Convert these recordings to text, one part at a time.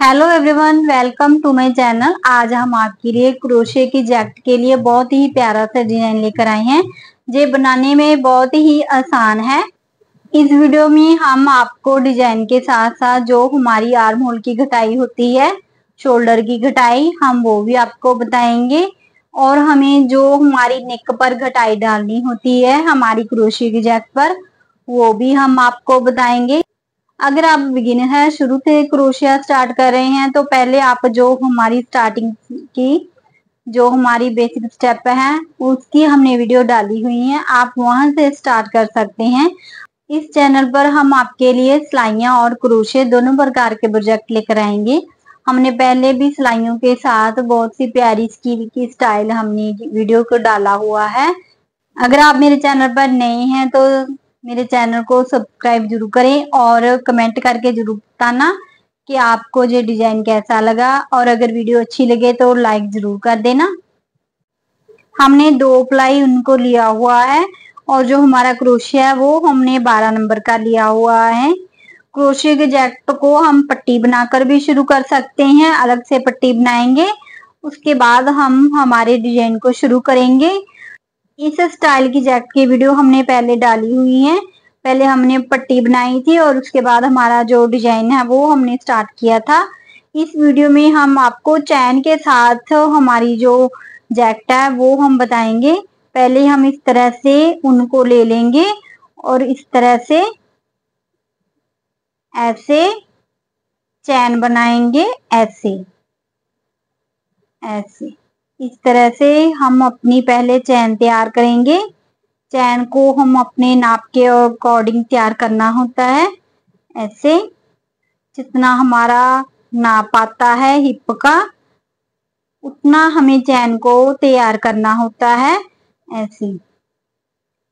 Hello everyone, welcome to my channel. आज हम आपके लिए क्रोशे की जैकेट के लिए बहुत ही प्यारा सा डिजाइन लेकर आए हैं। ये बनाने में बहुत ही आसान है। इस वीडियो में हम आपको डिजाइन के साथ साथ जो हमारी आर्म होल की घटाई होती है, शोल्डर की घटाई, हम वो भी आपको बताएंगे। और हमें जो हमारी नेक पर घटाई डालनी होती है हमारी क्रोशे की जैकेट पर, वो भी हम आपको बताएंगे। अगर आप बिगिनर हैं, शुरू से क्रोशिया स्टार्ट कर रहे हैं, तो पहले आप जो हमारी स्टार्टिंग की जो हमारी बेसिक स्टेप है उसकी हमने वीडियो डाली हुई है, आप वहां से स्टार्ट कर सकते हैं। इस चैनल पर हम आपके लिए सिलाइयां और क्रोशे दोनों प्रकार के प्रोजेक्ट लेकर आएंगे। हमने पहले भी सिलाइयों के साथ बहुत सी प्यारी स्कील की स्टाइल हमने वीडियो को डाला हुआ है। अगर आप मेरे चैनल पर नए हैं तो मेरे चैनल को सब्सक्राइब जरूर करें और कमेंट करके जरूर बताना कि आपको ये डिजाइन कैसा लगा, और अगर वीडियो अच्छी लगे तो लाइक जरूर कर देना। हमने 2 प्लाई उनको लिया हुआ है और जो हमारा क्रोशिया है वो हमने 12 नंबर का लिया हुआ है। क्रोशिया के जैकेट को हम पट्टी बनाकर भी शुरू कर सकते हैं, अलग से पट्टी बनाएंगे, उसके बाद हम हमारे डिजाइन को शुरू करेंगे। इस स्टाइल की जैकेट की वीडियो हमने पहले डाली हुई है। पहले हमने पट्टी बनाई थी और उसके बाद हमारा जो डिजाइन है वो हमने स्टार्ट किया था। इस वीडियो में हम आपको चैन के साथ हमारी जो जैकेट है वो हम बताएंगे। पहले हम इस तरह से उनको ले लेंगे और इस तरह से ऐसे चैन बनाएंगे, ऐसे ऐसे इस तरह से हम अपनी पहले चैन तैयार करेंगे। चैन को हम अपने नाप के अकॉर्डिंग तैयार करना होता है। ऐसे जितना हमारा नाप आता है हिप का, उतना हमें चैन को तैयार करना होता है। ऐसे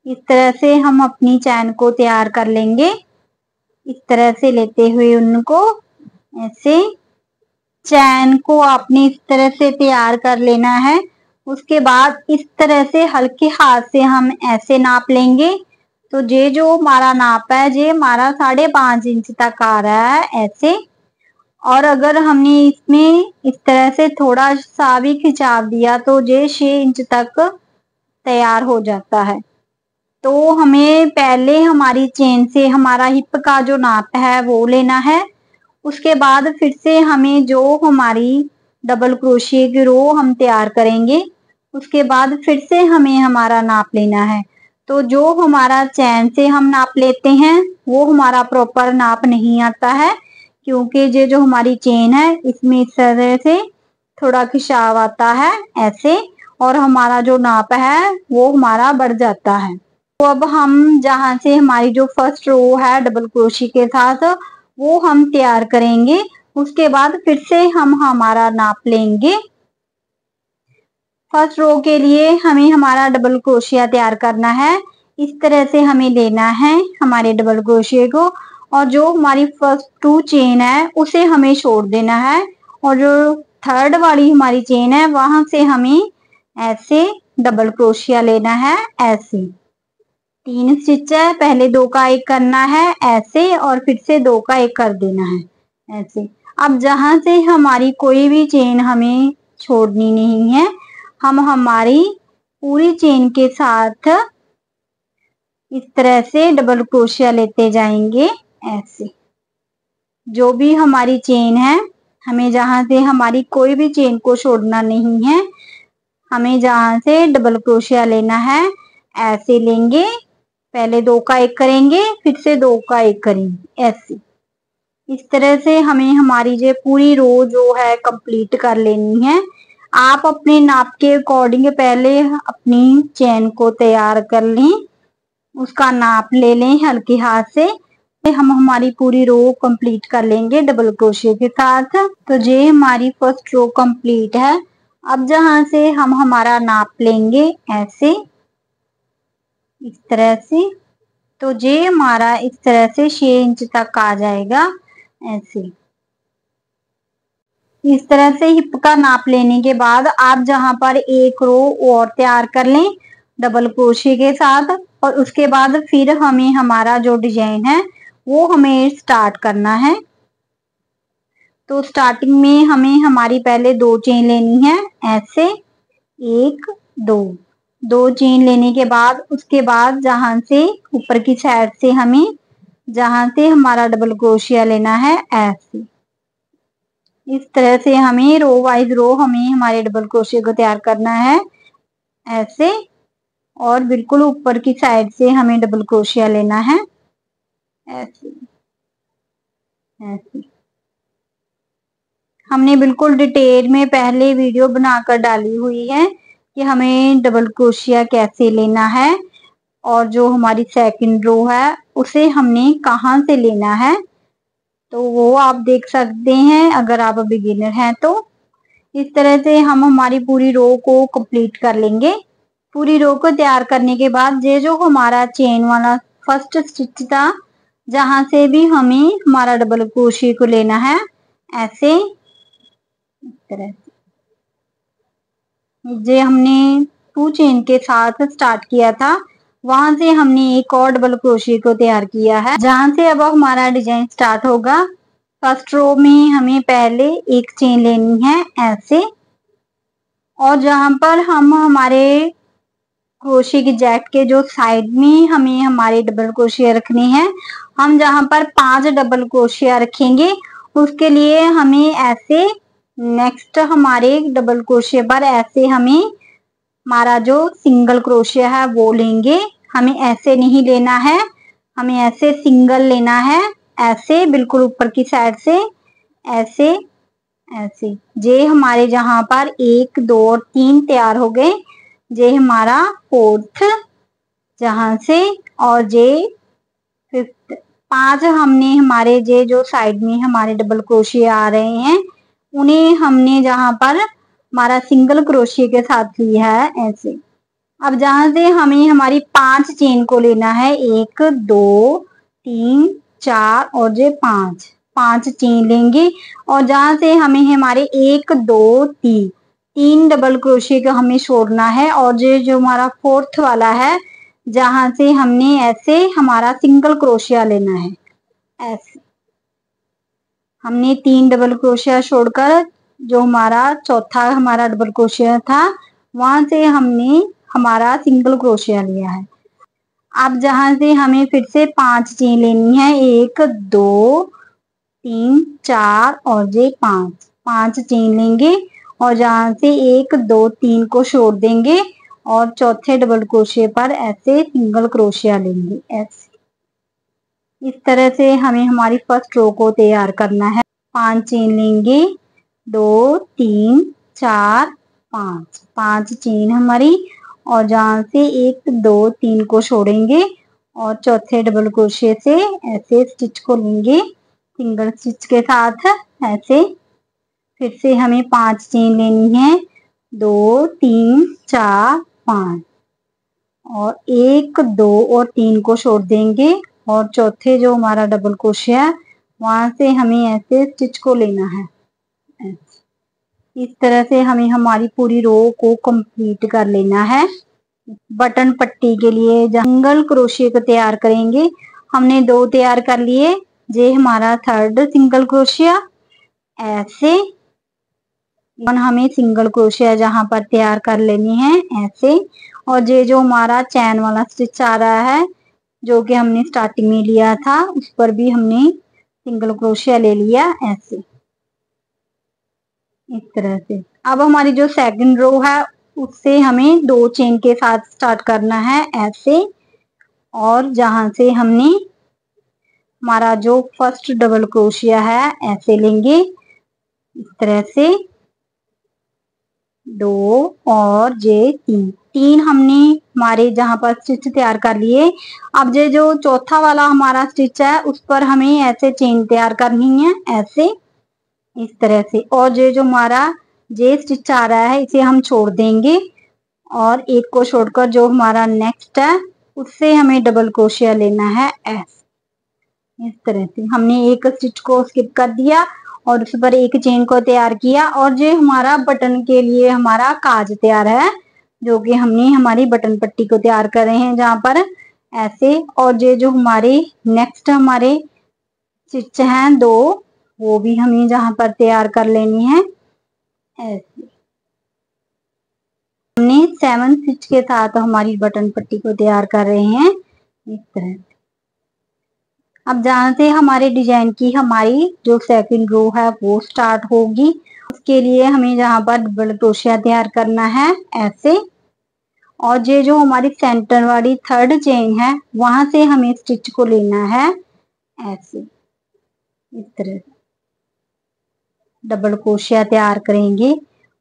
इस तरह से हम अपनी चैन को तैयार कर लेंगे, इस तरह से लेते हुए उनको ऐसे चैन को आपने इस तरह से तैयार कर लेना है। उसके बाद इस तरह से हल्के हाथ से हम ऐसे नाप लेंगे। तो ये जो हमारा नाप है ये हमारा 5.5 इंच तक आ रहा है, ऐसे। और अगर हमने इसमें इस तरह से थोड़ा सा भी खिंचाव दिया तो ये 6 इंच तक तैयार हो जाता है। तो हमें पहले हमारी चेन से हमारा हिप का जो नाप है वो लेना है। उसके बाद फिर से हमें जो हमारी डबल क्रोशिया की रो हम तैयार करेंगे, उसके बाद फिर से हमें हमारा नाप लेना है। तो जो हमारा चैन से हम नाप लेते हैं वो हमारा प्रॉपर नाप नहीं आता है, क्योंकि ये जो हमारी चेन है इसमें इस तरह से थोड़ा खिंचाव आता है, ऐसे, और हमारा जो नाप है वो हमारा बढ़ जाता है। तो अब हम जहां से हमारी जो फर्स्ट रो है डबल क्रोशिया के साथ वो हम तैयार करेंगे, उसके बाद फिर से हम हमारा नाप लेंगे। फर्स्ट रो के लिए हमें हमारा डबल क्रोशिया तैयार करना है। इस तरह से हमें लेना है हमारे डबल क्रोशिया को, और जो हमारी फर्स्ट 2 चेन है उसे हमें छोड़ देना है, और जो थर्ड वाली हमारी चेन है वहां से हमें ऐसे डबल क्रोशिया लेना है। ऐसे 3 स्टिच है, पहले 2 का 1 करना है ऐसे, और फिर से 2 का 1 कर देना है, ऐसे। अब जहां से हमारी कोई भी चेन हमें छोड़नी नहीं है, हम हमारी पूरी चेन के साथ इस तरह से डबल क्रोशिया लेते जाएंगे। ऐसे जो भी हमारी चेन है, हमें जहां से हमारी कोई भी चेन को छोड़ना नहीं है, हमें जहां से डबल क्रोशिया लेना है ऐसे लेंगे। पहले 2 का 1 करेंगे, फिर से 2 का 1 करेंगे, ऐसे। इस तरह से हमें हमारी जो पूरी रो जो है कंप्लीट कर लेनी है। आप अपने नाप के अकॉर्डिंग पहले अपनी चेन को तैयार कर लें, उसका नाप ले लें हल्के हाथ से। हम हमारी पूरी रो कंप्लीट कर लेंगे डबल क्रोशिया के साथ। तो ये हमारी फर्स्ट रो कंप्लीट है। अब जहां से हम हमारा नाप लेंगे ऐसे, इस तरह से, तो ये हमारा इस तरह से 6 इंच तक आ जाएगा, ऐसे। इस तरह से हिप का नाप लेने के बाद आप जहां पर एक रो और तैयार कर लें डबल क्रोशिया के साथ, और उसके बाद फिर हमें हमारा जो डिजाइन है वो हमें स्टार्ट करना है। तो स्टार्टिंग में हमें हमारी पहले 2 चेन लेनी है, ऐसे 1 2 चेन लेने के बाद उसके बाद जहां से ऊपर की साइड से हमें जहां से हमारा डबल क्रोशिया लेना है, ऐसे इस तरह से हमें रो वाइज रो हमें हमारे डबल क्रोशिया को तैयार करना है, ऐसे। और बिल्कुल ऊपर की साइड से हमें डबल क्रोशिया लेना है, ऐसे ऐसे। हमने बिल्कुल डिटेल में पहले वीडियो बनाकर डाली हुई है कि हमें डबल क्रोशिया कैसे लेना है और जो हमारी सेकंड रो है उसे हमने कहाँ से लेना है, तो वो आप देख सकते हैं अगर आप बिगिनर हैं तो। इस तरह से हम हमारी पूरी रो को कंप्लीट कर लेंगे। पूरी रो को तैयार करने के बाद ये जो हमारा चेन वाला फर्स्ट स्टिच था जहां से भी हमें हमारा डबल क्रोशिया को लेना है, ऐसे इस तरह से। ये हमने 2 चेन के साथ स्टार्ट किया था, वहां से हमने एक और डबल क्रोशिया को तैयार किया है जहां से अब हमारा डिजाइन स्टार्ट होगा। फर्स्ट रो में हमें पहले एक चेन लेनी है, ऐसे। और जहां पर हम हमारे क्रोशिया की जैक के जो साइड में हमें हमारे डबल क्रोशिया रखने हैं, हम जहां पर 5 डबल क्रोशिया रखेंगे उसके लिए हमें ऐसे नेक्स्ट हमारे डबल क्रोशिया पर ऐसे हमें हमारा जो सिंगल क्रोशिया है वो लेंगे। हमें ऐसे नहीं लेना है, हमें ऐसे सिंगल लेना है, ऐसे बिल्कुल ऊपर की साइड से, ऐसे ऐसे। ये हमारे जहां पर 1 2 और 3 तैयार हो गए, ये हमारा 4th जहां से, और ये 5th। 5 हमने हमारे ये जो साइड में हमारे डबल क्रोशिया आ रहे हैं उन्हें हमने जहां पर हमारा सिंगल क्रोशिया के साथ लिया है, ऐसे। अब जहां से हमें हमारी 5 चेन को लेना है, 1 2 3 4 और ये 5 चेन लेंगे। और जहां से हमें हमारे 1 2 3 डबल क्रोशिया को हमें छोड़ना है, और ये जो हमारा 4th वाला है जहां से हमने ऐसे हमारा सिंगल क्रोशिया लेना है, ऐसे। हमने 3 डबल क्रोशिया छोड़कर जो हमारा चौथा हमारा डबल क्रोशिया था वहां से हमने हमारा सिंगल क्रोशिया लिया है। अब जहां से हमें फिर से 5 चेन लेनी है, 1 2 3 4 और ये 5 चेन लेंगे। और जहां से 1 2 3 को छोड़ देंगे और चौथे डबल क्रोशिया पर ऐसे सिंगल क्रोशिया लेंगे, ऐसे। इस तरह से हमें हमारी फर्स्ट रो को तैयार करना है। 5 चेन लेंगे, 2 3 4 5 चेन हमारी, और जहां से 1 2 3 को छोड़ेंगे और चौथे डबल क्रोशिया से ऐसे स्टिच को लेंगे सिंगल स्टिच के साथ, ऐसे। फिर से हमें 5 चेन लेनी है, 2 3 4 5, और 1 2 और 3 को छोड़ देंगे और चौथे जो हमारा डबल क्रोशिया है वहां से हमें ऐसे स्टिच को लेना है, ऐसे। इस तरह से हमें हमारी पूरी रो को कंप्लीट कर लेना है। बटन पट्टी के लिए सिंगल क्रोशिया को तैयार करेंगे। हमने 2 तैयार कर लिए, ये हमारा 3rd सिंगल क्रोशिया, ऐसे। हमें सिंगल क्रोशिया जहां पर तैयार कर लेनी है, ऐसे। और ये जो हमारा चैन वाला स्टिच आ रहा है जो कि हमने स्टार्टिंग में लिया था उस पर भी हमने सिंगल क्रोशिया ले लिया, ऐसे इस तरह से। अब हमारी जो सेकंड रो है उससे हमें 2 चेन के साथ स्टार्ट करना है, ऐसे। और जहां से हमने हमारा जो फर्स्ट डबल क्रोशिया है ऐसे लेंगे, इस तरह से 2 और ये 3 हमने हमारे जहां पर स्टिच तैयार कर लिए। अब ये जो चौथा वाला हमारा स्टिच है उस पर हमें ऐसे चेन तैयार करनी है, ऐसे इस तरह से। और ये जो हमारा ये स्टिच आ रहा है इसे हम छोड़ देंगे और एक को छोड़कर जो हमारा नेक्स्ट है उससे हमें डबल क्रोशिया लेना है, ऐसे। इस तरह से हमने एक स्टिच को स्किप कर दिया और उस पर एक चेन को तैयार किया। और जो हमारा बटन के लिए हमारा काज तैयार है जो कि हमने हमारी बटन पट्टी को तैयार कर रहे हैं जहां पर ऐसे। और ये जो हमारे नेक्स्ट हमारे स्टिच हैं 2 वो भी हमें जहाँ पर तैयार कर लेनी है। ऐसे हमने 7 स्टिच के साथ हमारी बटन पट्टी को तैयार कर रहे हैं इस तरह से। अब जहाँ से हमारे डिजाइन की हमारी जो सेकंड रो है वो स्टार्ट होगी, उसके लिए हमें जहाँ पर डबल क्रोशिया तैयार करना है ऐसे। और ये जो हमारी सेंटर वाली थर्ड चेन है वहां से हमें स्टिच को लेना है ऐसे, इस तरह से डबल क्रोशिया तैयार करेंगे।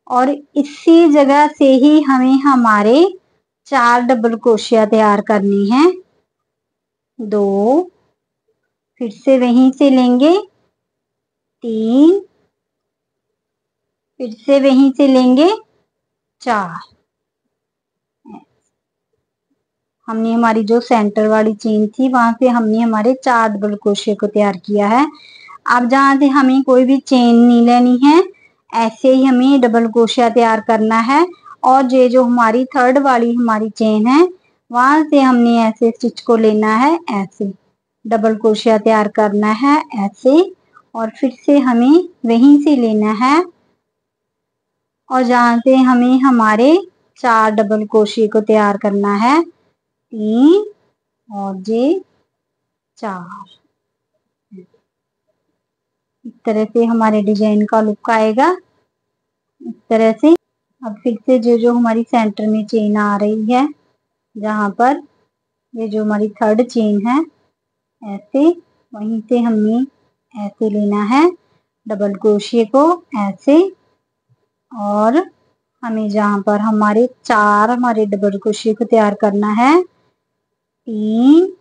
और इसी जगह से ही हमें हमारे 4 डबल क्रोशिया तैयार करनी है। 2, फिर से वहीं से लेंगे 3, फिर से वहीं से लेंगे 4। हमने हमारी जो सेंटर वाली चेन थी वहां से हमने हमारे 4 डबल क्रोशिया को तैयार किया है। अब जहां से हमें कोई भी चेन नहीं लेनी है, ऐसे ही हमें डबल क्रोशिया तैयार करना है। और ये जो हमारी थर्ड वाली हमारी चेन है वहां से हमने ऐसे स्टिच को लेना है ऐसे, डबल क्रोशिया तैयार करना है ऐसे। और फिर से हमें वहीं से लेना है और जहां से हमें हमारे 4 डबल क्रोशिया को तैयार करना है, 3 और ये 4। इस तरह से हमारे डिजाइन का लुक आएगा इस तरह से। अब फिर से जो हमारी सेंटर में चेन आ रही है, जहां पर ये जो हमारी थर्ड चेन है ऐसे, वहीं से हमने ऐसे लेना है डबल क्रोशिया को ऐसे। और हमें जहां पर हमारे 4 हमारे डबल क्रोशिया को तैयार करना है, 3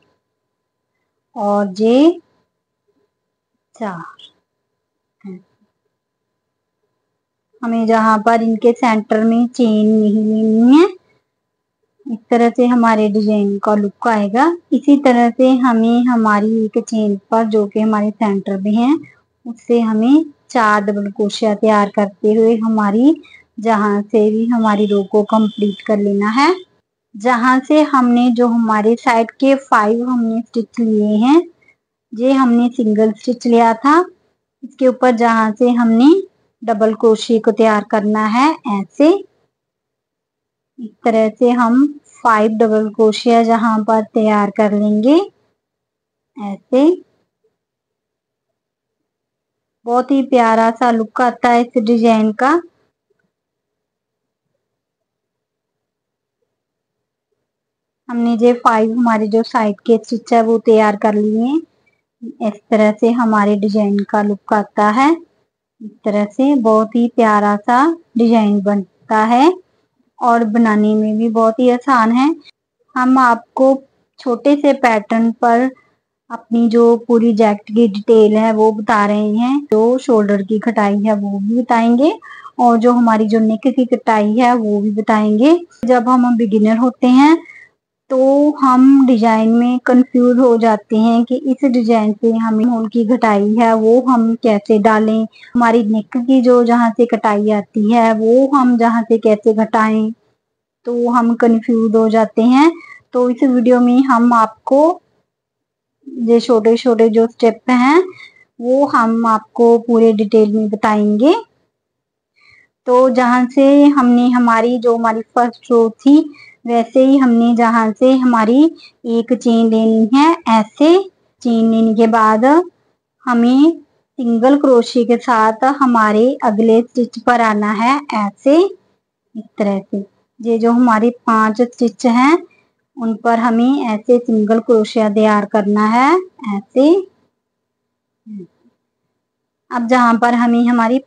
और ये 4। हमें जहां पर इनके सेंटर में चेन नहीं लेनी है, इस तरह से हमारे डिजाइन का लुक आएगा। इसी तरह से हमें हमारी एक चेन पर जो कि हमारे सेंटर में है उससे हमें 4 डबल क्रोशिया तैयार करते हुए हमारी जहां से भी हमारी रो को कंप्लीट कर लेना है। जहां से हमने जो हमारे साइड के 5 हमने स्टिच लिए हैं, ये हमने सिंगल स्टिच लिया था, इसके ऊपर जहां से हमने डबल क्रोशिया को तैयार करना है ऐसे। इस तरह से हम 5 डबल क्रोशिया जहां पर तैयार कर लेंगे ऐसे। बहुत ही प्यारा सा लुक आता है इस डिजाइन का। हमने जो 5 हमारे जो साइड के स्टिच है वो तैयार कर लिए हैं। इस तरह से हमारे डिजाइन का लुक आता है। इस तरह से बहुत ही प्यारा सा डिजाइन बनता है और बनाने में भी बहुत ही आसान है। हम आपको छोटे से पैटर्न पर अपनी जो पूरी जैकेट की डिटेल है वो बता रहे हैं। जो शोल्डर की कटाई है वो भी बताएंगे और जो हमारी जो नेक की कटाई है वो भी बताएंगे। जब हम बिगिनर होते हैं तो हम डिजाइन में कंफ्यूज हो जाते हैं कि इस डिजाइन से हमें होल की कटाई है वो हम कैसे डालें, हमारी नेक की जो जहाँ से कटाई आती है वो हम जहाँ से कैसे घटाएं, तो हम कंफ्यूज हो जाते हैं। तो इस वीडियो में हम आपको ये छोटे छोटे जो स्टेप हैं वो हम आपको पूरे डिटेल में बताएंगे। तो जहां से हमने हमारी जो हमारी फर्स्ट रो थी वैसे ही हमने जहां से हमारी एक चेन लेनी है ऐसे। चेन लेने के बाद हमें सिंगल क्रोशिया के साथ हमारे अगले स्टिच पर आना है ऐसे, इस तरह से। ये जो हमारे 5 स्टिच हैं उन पर हमें ऐसे सिंगल क्रोशिया तैयार करना है ऐसे। अब जहां पर हमें हमारी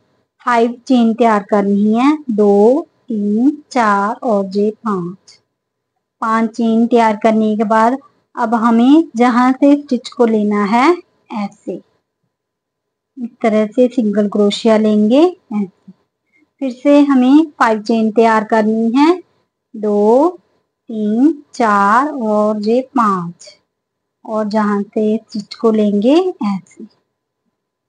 5 चेन तैयार करनी है, 2, 3, 4 और ये 5 चेन तैयार करने के बाद अब हमें जहां से स्टिच को लेना है ऐसे, इस तरह से सिंगल क्रोशिया लेंगे ऐसे। फिर से हमें 5 चेन तैयार करनी है, 2, 3, 4 और ये 5 और जहां से स्टिच को लेंगे ऐसे,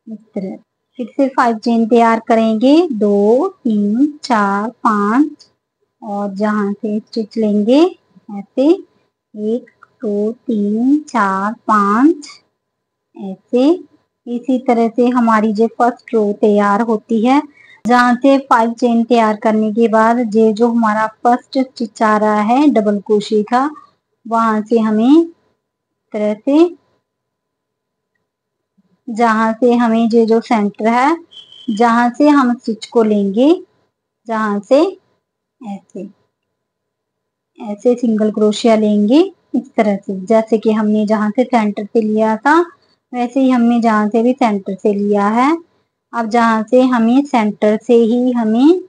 इस तरह। फिर से 5 चेन तैयार करेंगे, 2, 3, 4, 5 और जहां से स्टिच लेंगे ऐसे, 1, 2, 3, 4, 5 ऐसे। इसी तरह से हमारी जो फर्स्ट रो तैयार होती है। जहाँ से 5 चेन तैयार करने के बाद ये जो हमारा फर्स्ट स्टिच आ रहा है डबल क्रोशे का, वहां से हमें तरह से जहाँ से हमें ये जो सेंटर है, जहाँ से हम स्टिच को लेंगे, जहाँ से ऐसे ऐसे सिंगल क्रोशिया लेंगे इस तरह से, जैसे कि हमने जहाँ से सेंटर से लिया था वैसे ही हमने जहाँ से भी सेंटर से लिया है। अब जहाँ से हमें सेंटर से ही हमें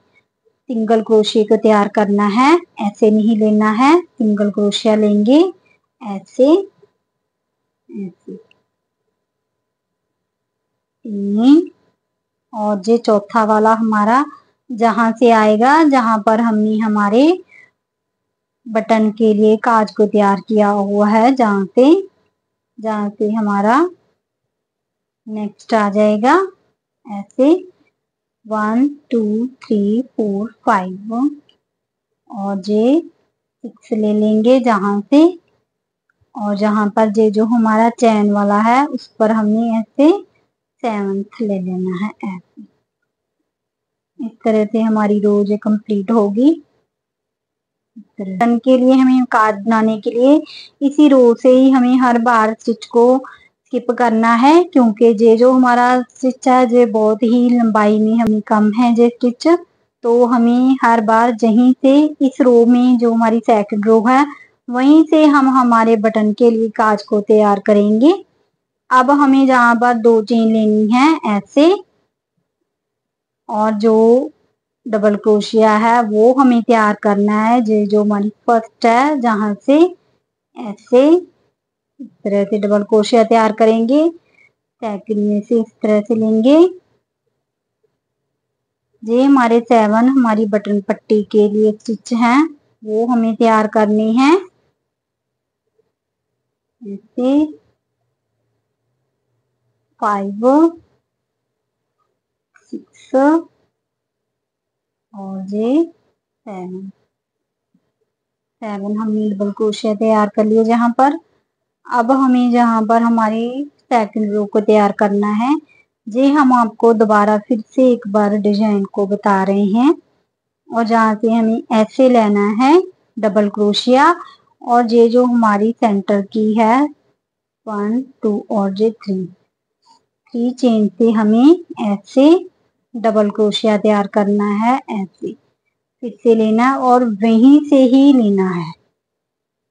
सिंगल क्रोशिया को तैयार करना है, ऐसे नहीं लेना है, सिंगल क्रोशिया लेंगे ऐसे ऐसे 3, और ये चौथा वाला हमारा जहां से आएगा, जहां पर हमने हमारे बटन के लिए काज को तैयार किया हुआ है, जहां से हमारा नेक्स्ट आ जाएगा ऐसे 1 2 3 4 5, और ये 6 ले लेंगे जहां से, और जहां पर ये जो हमारा चैन वाला है उस पर हमने ऐसे 7th ले लेना है ऐसे। इस तरह से हमारी रोज कंप्लीट होगी। बटन के लिए हमें कार्ड बनाने के लिए इसी रो से ही हमें हर बार स्टिच को स्किप करना है, क्योंकि ये जो हमारा स्टिच है ये बहुत ही लंबाई में हमें कम है ये स्टिच, तो हमें हर बार यहीं से इस रो में जो हमारी सेकंड रो है वहीं से हम हमारे बटन के लिए काज को तैयार करेंगे। अब हमें जहाँ पर 2 चेन लेनी है ऐसे, और जो डबल क्रोशिया है वो हमें तैयार करना है, जो हमारी फर्स्ट है जहां से ऐसे इस तरह से डबल क्रोशिया तैयार करेंगे, सेकंड में से इस तरह से लेंगे। ये हमारे 7 हमारी बटन पट्टी के लिए स्टिच हैं, वो हमें तैयार करनी है ऐसे 5 6 और ये 7 हमने डबल क्रोशिया तैयार कर लिया जहां पर। अब हमें जहां पर हमारी सेकंड रो को तैयार करना है, ये हम आपको दोबारा फिर से एक बार डिजाइन को बता रहे हैं, और जहां से हमें ऐसे लेना है डबल क्रोशिया, और ये जो हमारी सेंटर की है 1 2 और ये 3 चेन से हमें ऐसे डबल क्रोशिया तैयार करना है ऐसे, फिर से लेना और वहीं से ही लेना है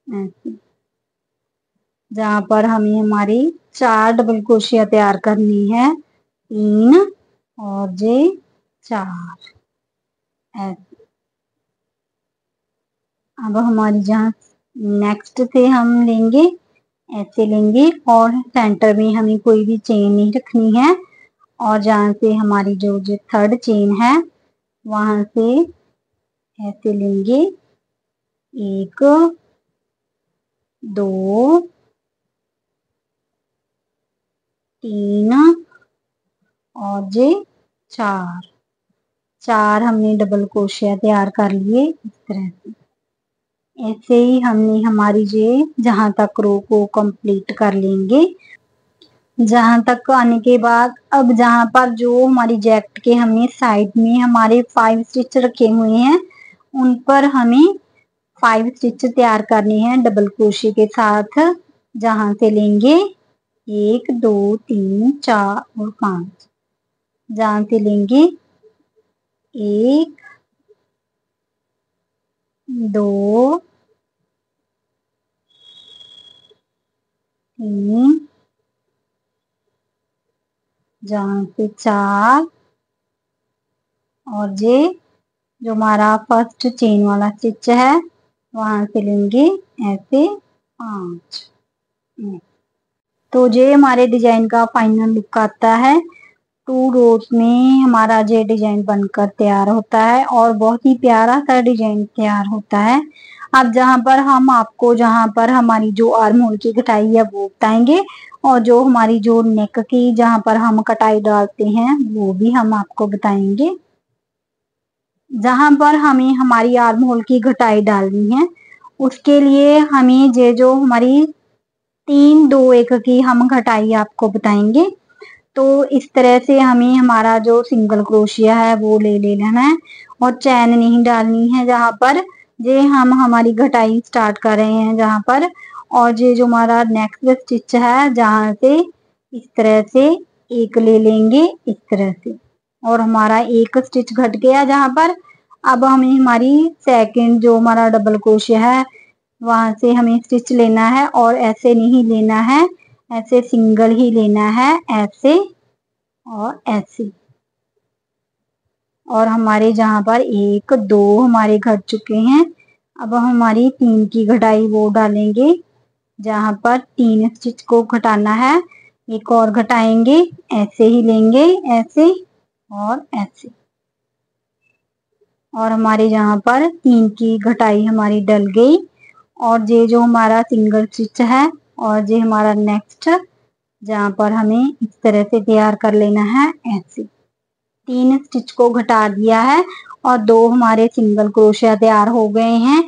ऐसे, जहां पर हमें हमारी 4 डबल क्रोशिया तैयार करनी है, 3 और ये 4 ऐसे। अब हमारी जहाँ नेक्स्ट से हम लेंगे ऐसे लेंगे, और सेंटर में हमें कोई भी चेन नहीं रखनी है, और जहाँ से हमारी जो थर्ड चेन है वहां से ऐसे लेंगे 1 2 3 और ये 4 हमने डबल क्रोशिया तैयार कर लिए इस तरह से। ऐसे ही हमने हमारी ये जहां तक रो को कंप्लीट कर लेंगे। जहां तक आने के बाद अब जहां पर जो हमारी जैकेट के हमने साइड में हमारे 5 स्टिच रखे हुए हैं, उन पर हमें 5 स्टिच तैयार करनी है डबल क्रोशिया के साथ, जहां से लेंगे 1 2 3 4 और 5, जहां से लेंगे 1 2 3, जहां से 4, और ये जो हमारा फर्स्ट चेन वाला स्टिच है वहां से लेंगे ऐसे 5। तो ये हमारे डिजाइन का फाइनल लुक आता है। 2 रोज में हमारा ये डिजाइन बनकर तैयार होता है, और बहुत ही प्यारा सा डिजाइन तैयार होता है। अब जहां पर हम आपको जहां पर हमारी जो आर्म होल की कटाई है वो बताएंगे, और जो हमारी जो नेक की जहां पर हम कटाई डालते हैं वो भी हम आपको बताएंगे। जहां पर हमें हमारी आर्म होल की घटाई डालनी है उसके लिए हमें ये जो हमारी 3 2 1 की हम घटाई आपको बताएंगे। तो इस तरह से हमें हमारा जो सिंगल क्रोशिया है वो ले लेना है और चैन नहीं डालनी है जहां पर जे हम हमारी घटाई स्टार्ट कर रहे हैं जहां पर। और ये जो हमारा नेक्स्ट स्टिच है जहां से इस तरह से एक ले लेंगे इस तरह से, और हमारा एक स्टिच घट गया जहां पर। अब हमें हमारी सेकंड जो हमारा डबल क्रोशिया है वहां से हमें स्टिच लेना है और ऐसे नहीं लेना है, ऐसे सिंगल ही लेना है, ऐसे और ऐसे। और हमारे जहां पर एक दो हमारे घट चुके हैं। अब हम हमारी 3 की घटाई वो डालेंगे जहां पर 3 स्टिच को घटाना है। एक और घटाएंगे, ऐसे ही लेंगे, ऐसे और ऐसे। और हमारे जहां पर 3 की घटाई हमारी डल गई। और ये जो हमारा सिंगल स्टिच है और ये हमारा नेक्स्ट जहां पर हमें इस तरह से तैयार कर लेना है ऐसे। 3 स्टिच को घटा दिया है और 2 हमारे सिंगल क्रोशिया तैयार हो गए हैं।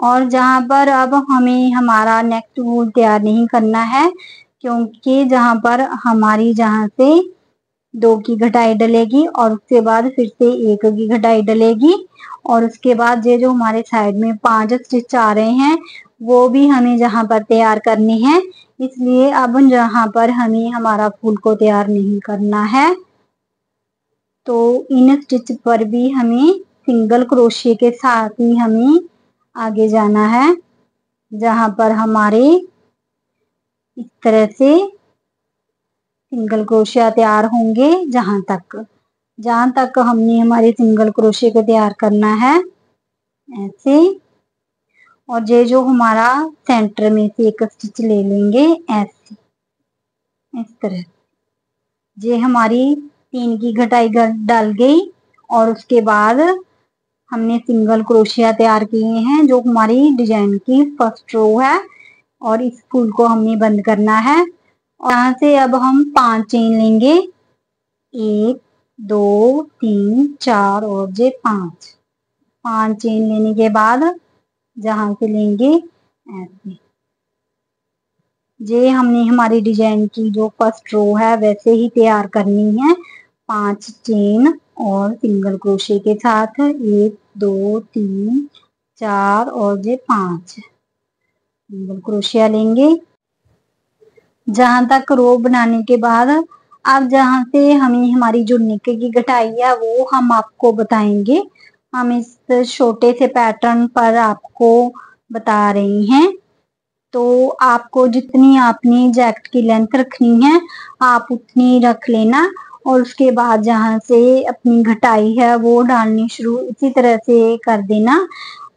और जहां पर अब हमें हमारा नेक्स्ट वूल तैयार नहीं करना है, क्योंकि जहां पर हमारी जहां से 2 की घटाई डलेगी और उसके बाद फिर से 1 की घटाई डलेगी और उसके बाद ये जो हमारे साइड में 5 स्टिच आ रहे हैं वो भी हमें जहां पर तैयार करनी है। इसलिए अब जहां पर हमें हमारा फूल को तैयार नहीं करना है, तो इन स्टिच पर भी हमें सिंगल क्रोशिया के साथ ही हमें आगे जाना है जहां पर हमारे इस तरह से सिंगल क्रोशिया तैयार होंगे जहां तक हमने हमारे सिंगल क्रोशिया को तैयार करना है ऐसे। और ये जो हमारा सेंटर में से एक स्टिच ले लेंगे ऐसे इस तरह। ये हमारी 3 की घटाई डाल गई और उसके बाद हमने सिंगल क्रोशिया तैयार किए हैं जो हमारी डिजाइन की फर्स्ट रो है। और इस फूल को हमने बंद करना है और यहाँ से अब हम 5 चेन लेंगे, 1 2 3 4 और ये 5 चेन लेने के बाद जहां से लेंगे ऐसे। ये हमने हमारी डिजाइन की जो फर्स्ट रो है वैसे ही तैयार करनी है, 5 चेन और सिंगल क्रोशिया के साथ 1 2 3 4 और ये 5 सिंगल क्रोशिया लेंगे। जहां तक रो बनाने के बाद अब जहां से हमें हमारी जो नेक की घटाई है वो हम आपको बताएंगे। हम इस छोटे से पैटर्न पर आपको बता रही हैं। तो आपको जितनी अपनी जैकेट की लेंथ रखनी है आप उतनी रख लेना और उसके बाद जहां से अपनी घटाई है वो डालनी शुरू इसी तरह से कर देना।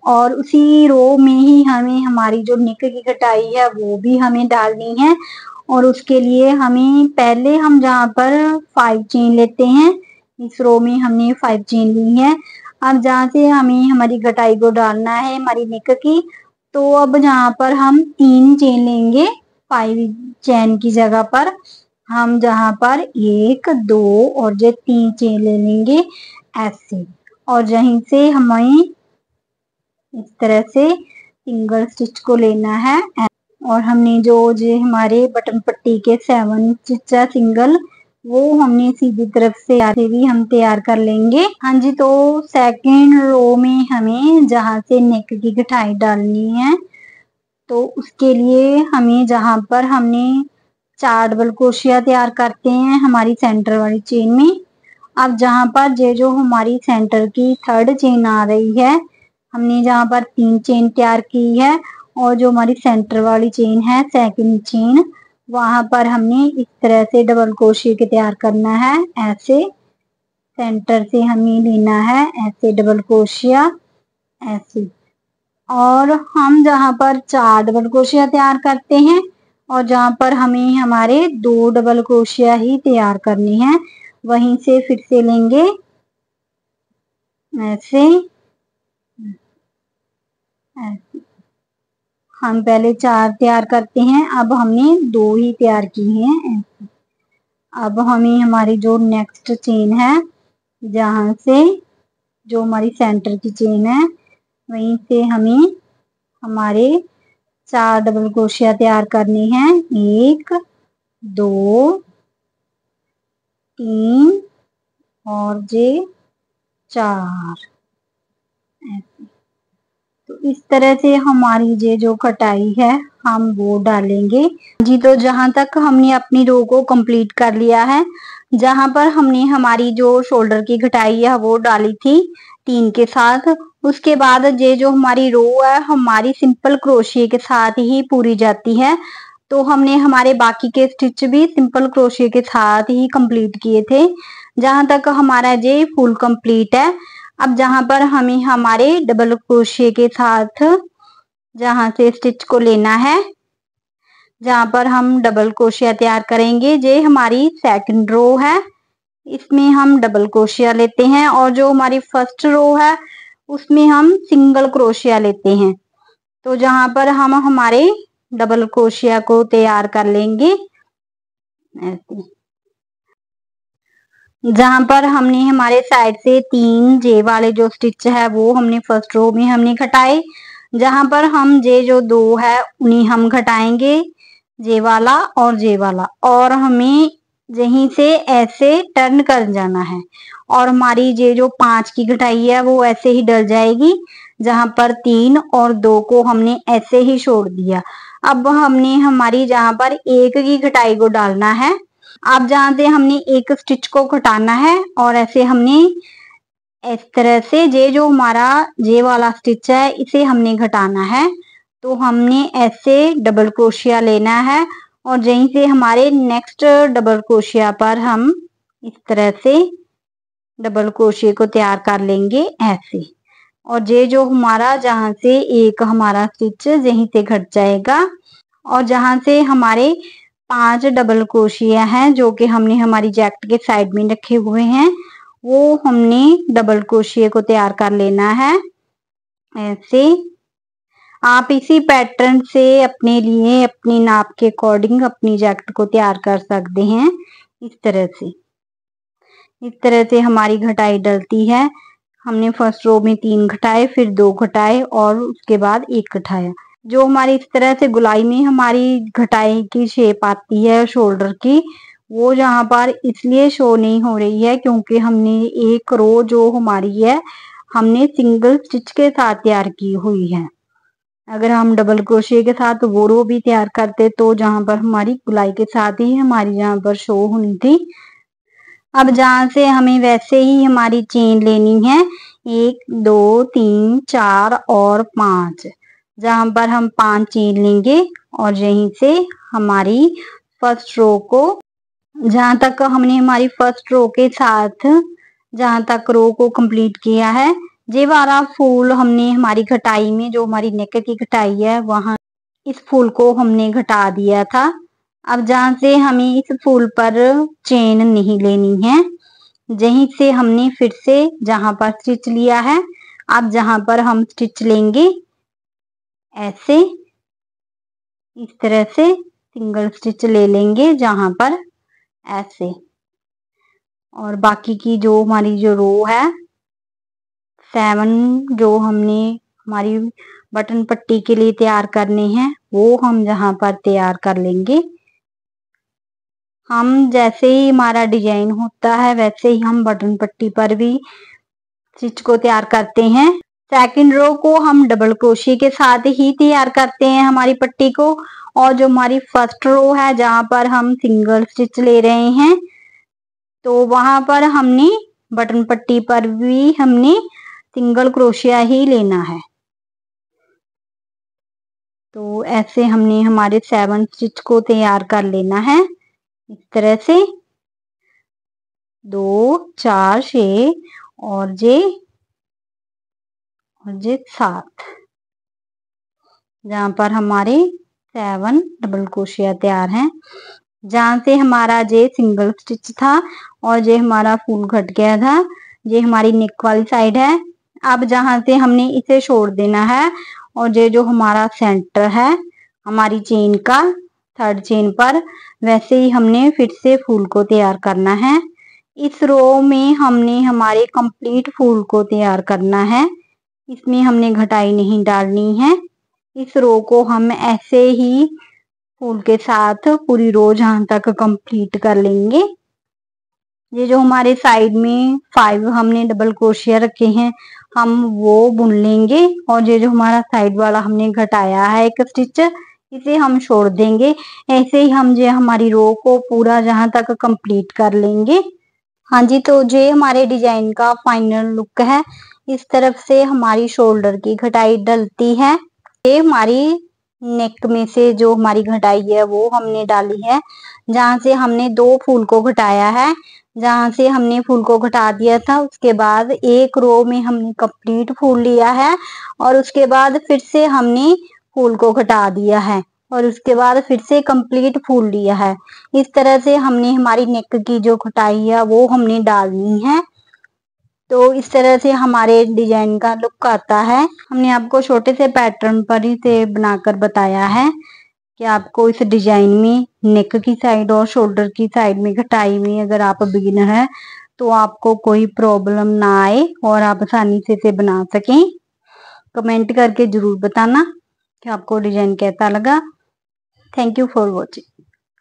और उसी रो में ही हमें हमारी जो नेक की घटाई है वो भी हमें डालनी है। और उसके लिए हमें पहले हम जहां पर 5 चेन लेते हैं, इस रो में हमने 5 चेन ली है। अब जहां से हमें हमारी घटाई को डालना है हमारी नेक की, तो अब यहाँ पर हम 3 चेन लेंगे 5 चेन की जगह पर। हम जहां पर 1 2 और ये 3 चेन ले लेंगे ऐसे। और यहीं से हमें इस तरह से सिंगल स्टिच को लेना है। और हमने जो हमारे बटन पट्टी के 7 स्टिच है सिंगल, वो हमने सीधी तरफ से भी हम तैयार कर लेंगे। हाँ जी, तो सेकेंड रो में हमें जहां से नेक की घटाई डालनी है तो उसके लिए हमें जहां पर हमने 4 डबल क्रोशिया तैयार करते हैं हमारी सेंटर वाली चेन में। अब जहां पर ये जो हमारी सेंटर की 3rd चेन आ रही है हमने जहां पर 3 चेन तैयार की है और जो हमारी सेंटर वाली चेन है 2nd चेन, वहां पर हमने इस तरह से डबल क्रोशिया के तैयार करना है ऐसे। सेंटर से हमें लेना है ऐसे डबल क्रोशिया ऐसे। और हम जहां पर 4 डबल क्रोशिया तैयार करते हैं और जहां पर हमें हमारे 2 डबल क्रोशिया ही तैयार करनी है, वहीं से फिर से लेंगे ऐसे ऐसे। हम पहले 4 तैयार करते हैं, अब हमने 2 ही तैयार की हैं ऐसे। अब हमें हमारी जो नेक्स्ट चेन है जहां से जो हमारी सेंटर की चेन है वहीं से हमें हमारे 4 डबल क्रोशिया तैयार करनी है, 1 2 3 और जे 4। ऐसे तो इस तरह से हमारी ये जो कटाई है हम वो डालेंगे जी। तो जहां तक हमने अपनी रो को कंप्लीट कर लिया है, जहां पर हमने हमारी जो शोल्डर की कटाई है वो डाली थी 3 के साथ, उसके बाद ये जो हमारी रो है हमारी सिंपल क्रोशिया के साथ ही पूरी जाती है। तो हमने हमारे बाकी के स्टिच भी सिंपल क्रोशिया के साथ ही कंप्लीट किए थे। जहां तक हमारा ये फुल कंप्लीट है। अब जहां पर हमें हमारे डबल क्रोशिया के साथ जहां से स्टिच को लेना है, जहां पर हम डबल क्रोशिया तैयार करेंगे, ये हमारी सेकंड रो है, इसमें हम डबल क्रोशिया लेते हैं और जो हमारी फर्स्ट रो है उसमें हम सिंगल क्रोशिया लेते हैं। तो जहां पर हम हमारे डबल क्रोशिया को तैयार कर लेंगे ऐसे। जहां पर हमने हमारे साइड से 3 जे वाले जो स्टिच है वो हमने फर्स्ट रो में हमने घटाए। जहां पर हम जे जो 2 है उन्हें हम घटाएंगे, जे वाला और जे वाला, और हमें यहीं से ऐसे टर्न कर जाना है और हमारी ये जो 5 की घटाई है वो ऐसे ही डल जाएगी। जहां पर 3 और 2 को हमने ऐसे ही छोड़ दिया। अब हमने हमारी जहां पर 1 की घटाई को डालना है। अब जहां से हमने एक स्टिच को घटाना है और ऐसे हमने इस तरह से ये जो हमारा जे वाला स्टिच है इसे हमने घटाना है। तो हमने ऐसे डबल क्रोशिया लेना है और यहीं से हमारे नेक्स्ट डबल क्रोशिया पर हम इस तरह से डबल क्रोशिया को तैयार कर लेंगे ऐसे। और ये जो हमारा जहां से एक हमारा स्टिच यहीं से घट जाएगा और जहां से हमारे 5 डबल क्रोशिया हैं जो कि हमने हमारी जैकेट के साइड में रखे हुए हैं, वो हमने डबल क्रोशिया को तैयार कर लेना है ऐसे। आप इसी पैटर्न से अपने लिए अपनी नाप के अकॉर्डिंग अपनी जैकेट को तैयार कर सकते हैं इस तरह से। इस तरह से हमारी घटाई डलती है। हमने फर्स्ट रो में 3 घटाए, फिर 2 घटाए और उसके बाद 1 घटाया। जो हमारी इस तरह से गुलाई में हमारी घटाई की शेप आती है शोल्डर की, वो जहां पर इसलिए शो नहीं हो रही है क्योंकि हमने एक रो जो हमारी है हमने सिंगल स्टिच के साथ तैयार की हुई है। अगर हम डबल क्रोशिया के साथ वो रो भी तैयार करते तो जहां पर हमारी गुलाई के साथ ही हमारी जहां पर शो होनी थी। अब जहां से हमें वैसे ही हमारी चेन लेनी है 1 2 3 4 और 5। जहां पर हम 5 चेन लेंगे और यहीं से हमारी फर्स्ट रो को, जहां तक हमने हमारी फर्स्ट रो के साथ जहां तक रो को कंप्लीट किया है, ये वाला फूल हमने हमारी घटाई में जो हमारी नेक की घटाई है वहां इस फूल को हमने घटा दिया था। अब जहां से हमें इस फूल पर चेन नहीं लेनी है, यहीं से हमने फिर से जहां पर स्टिच लिया है, अब जहां पर हम स्टिच लेंगे ऐसे इस तरह से सिंगल स्टिच ले लेंगे जहां पर ऐसे। और बाकी की जो हमारी जो रो है 7 जो हमने हमारी बटन पट्टी के लिए तैयार करनी है वो हम जहां पर तैयार कर लेंगे। हम जैसे ही हमारा डिजाइन होता है वैसे ही हम बटन पट्टी पर भी स्टिच को तैयार करते हैं। सेकंड रो को हम डबल क्रोशिया के साथ ही तैयार करते हैं हमारी पट्टी को, और जो हमारी फर्स्ट रो है जहां पर हम सिंगल स्टिच ले रहे हैं तो वहां पर हमने बटन पट्टी पर भी हमने सिंगल क्रोशिया ही लेना है। तो ऐसे हमने हमारे 7 स्टिच को तैयार कर लेना है इस तरह से 2 4 6 और ये 7, जहां पर हमारे 7 डबल क्रोशिया तैयार हैं। जहां से हमारा ये सिंगल स्टिच था और ये हमारा फूल घट गया था, ये हमारी नेक वाली साइड है। अब जहां से हमने इसे छोड़ देना है और ये जो हमारा सेंटर है हमारी चेन का थर्ड चेन पर, वैसे ही हमने फिर से फूल को तैयार करना है। इस रो में हमने हमारे कंप्लीट फूल को तैयार करना है, इसमें हमने घटाई नहीं डालनी है। इस रो को हम ऐसे ही फूल के साथ पूरी रो जहां तक कंप्लीट कर लेंगे ये जो हमारे साइड में 5 हमने डबल क्रोशिया रखे हैं हम वो बुन लेंगे और ये जो हमारा साइड वाला हमने घटाया है एक स्टिच इसे हम छोड़ देंगे। ऐसे ही हम जो हमारी रो को पूरा जहां तक कंप्लीट कर लेंगे। हाँ जी, तो ये हमारे डिजाइन का फाइनल लुक है। इस तरफ से हमारी शोल्डर की घटाई डलती है। ये हमारी नेक में से जो हमारी घटाई है वो हमने डाली है। जहां से हमने 2 फूल को घटाया है, जहां से हमने फूल को घटा दिया था उसके बाद एक रो में हमने कंप्लीट फूल लिया है और उसके बाद फिर से हमने फूल को घटा दिया है और उसके बाद फिर से कंप्लीट फूल लिया है। इस तरह से हमने हमारी नेक की जो घटाई है वो हमने डालनी है। तो इस तरह से हमारे डिजाइन का लुक आता है। हमने आपको छोटे से पैटर्न पर ही से बनाकर बताया है कि आपको इस डिजाइन में नेक की साइड और शोल्डर की साइड में घटाई में अगर आप बिगिनर है तो आपको कोई प्रॉब्लम ना आए और आप आसानी से इसे बना सकें। कमेंट करके जरूर बताना कि आपको डिजाइन कैसा लगा। Thank you for watching.